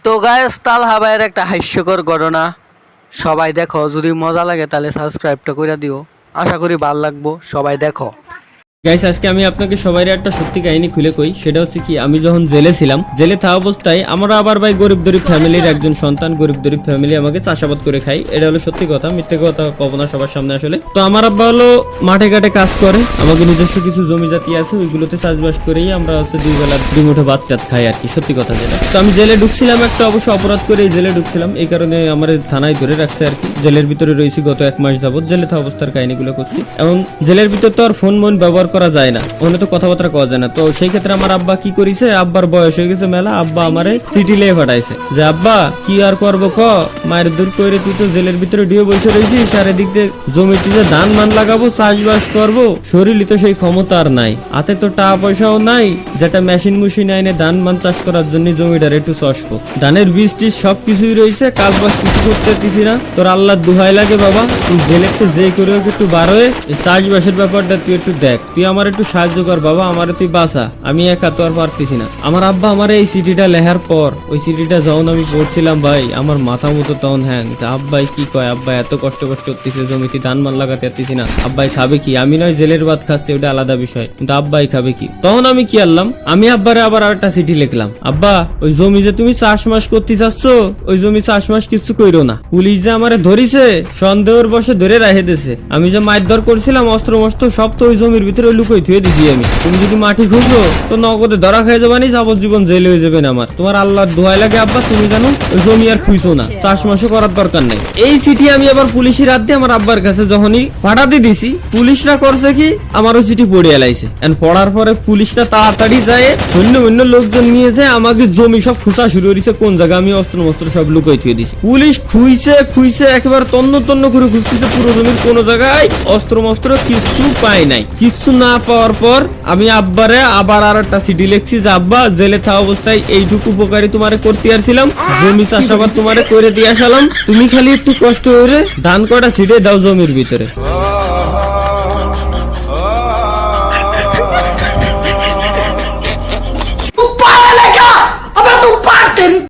তো গাইস তালহা ভাইয়ের একটা হাস্যকর ঘটনা সবাই দেখো, যদি মজা লাগে তাহলে সাবস্ক্রাইবটা করে দিও। আশা করি ভালো লাগবো, সবাই দেখো। গাইস আজকে আমি আপনাকে সবাই একটা সত্যি কাহিনী খুলে কই। সেটা হচ্ছে কি, আমি যখন জেলে ছিলাম, জেলে থাকা অবস্থায় আমরা আবার ভাই গরিব গরিব ফ্যামিলির একজন সন্তান, গরিব গরিব ফ্যামিলি, আমাকে চাষাবাদ করে খাই। এটা হলো সত্যি কথা, মিথ্যে কথা কব না সবার সামনে। আসলে তো আমার আব্বা হলো মাঠে ঘাটে কাজ করে, আমাকে নিজস্ব কিছু জমি জাতি আছে, ওইগুলোতে চাষবাস করেই আমরা হচ্ছে দুই বেলা দুই মুঠো ভাত টাত খাই আর কি, সত্যি কথা যেটা। তো আমি জেলে ঢুকছিলাম, একটা অবশ্য অপরাধ করে জেলে ঢুকছিলাম, এই কারণে আমার থানায় ধরে রাখছে আর কি। জেলের ভিতরে রয়েছি গত 1 মাস যাবত, জেলে থাকা অবস্থার কাহিনীগুলো করছি। এবং জেলের ভিতর তো আর ফোন মন ব্যবহার করা যায় না, তো কথাবার্তা কওয়া যায় না। তো সেই ক্ষেত্রে আমার আব্বা কি করেছে, আব্বার বয়স হয়ে গেছে মেলা, আব্বা আমারে চিঠি লিয়ে পাঠাইছে যে আব্বা কি আর করবো ক, মায়ের দূর করে তুই তো জেলের ভিতরে ডিও বসে রয়েছিস, চারিদিক দিয়ে জমিতে যে ধান মান লাগাবো, চাষবাস করবো, শরীরে তো সেই ক্ষমতা আর নাই, হাতে তো টাকা পয়সাও নাই যেটা মেশিন মুশিন আইনে ধান মান চাষ করার জন্য জমিটার একটু চষবো, ধানের বীজ টিজ সবকিছুই রয়েছে, কাজ বাজ কিছু করতে পারতেছি না। তোর আল্লাহ দুহাই লাগে বাবা, তুই জেলের যে করে একটু বার হয়ে চাষবাসের ব্যাপারটা তুই একটু দেখ, তুই আমার একটু সাহায্য কর বাবা, আমারে তুই বাঁচা, আমি একা তো আর পারতেছি না। আমার আব্বা আমার এই চিঠিটা লেখার পর, ওই চিঠিটা যখন আমি পড়ছিলাম ভাই, আমার মাথা মতো তখন হ্যাং, আব্বাই কি কয়, আব্বা এত কষ্ট করতেছে, জমিতে ধান মান লাগাতে পারতেছি না, আব্বাই খাবে কি? আমি নয় জেলের ভাত খাচ্ছি, ওটা আলাদা বিষয়, কিন্তু আব্বাই খাবে কি? তখন আমি কি আনলাম, আমি আব্বারে আবার একটা চিঠি লিখলাম, আব্বা ওই জমি যে তুমি চাষবাস করতে চাচ্ছ, ওই জমি চাষবাস কিছু কইরো না, পুলিশ যে আমারে ধরিছে, সন্দেহের বসে ধরে রাখে দিছে, আমি যে মারধর করছিলাম, অস্ত্র মস্ত্র সব তো ওই জমির ভিতরে লুকোই থুয়ে দিছি আমি, তুমি যদি মাটি খুঁজো তো নগদে ধরা খেয়ে যাবানি, যাবজ্জীবন জেলে হয়ে যাবেন আমার। তোমার আল্লাহর দোহাই লাগে আব্বা, তুমি জানো ওই জমি আর খুঁজো না, চাষবাসও করার দরকার নেই। এই চিঠি আমি আবার পুলিশের হাত দিয়ে আমার আব্বার কাছে যখনই পাঠাতে দিছি, পুলিশরা করছে কি, আমার ওই চিঠি পড়ে এলাইছে। পড়ার পরে পুলিশরা তাড়াতাড়ি যায়, অন্য অন্য লোকজন নিয়ে যায়, আমাকে জমি সব খুঁজা শুরু করেছে, কোন জায়গায় আমি অস্ত্র মস্ত্র সব লুকোই থুয়ে দিছি। পুলিশ খুঁজছে একেবারে তন্ন তন্ন করে খুঁজতেছে পুরো জমির, কোন জায়গায় অস্ত্র মস্ত্র কিছু পায় নাই। কিছু না পাওয়ার পর আমি আব্বারে আবার আর একটা চিঠি লিখছি যে আব্বা জেলে থাকা অবস্থায় এইটুকু উপকারী তোমারে করতে আসছিলাম, জমি চাষাবাদ তোমারে করে দিয়ে আসালাম, তুমি খালি একটু কষ্ট করে ধান কটা ছিটে দাও জমির ভিতরে।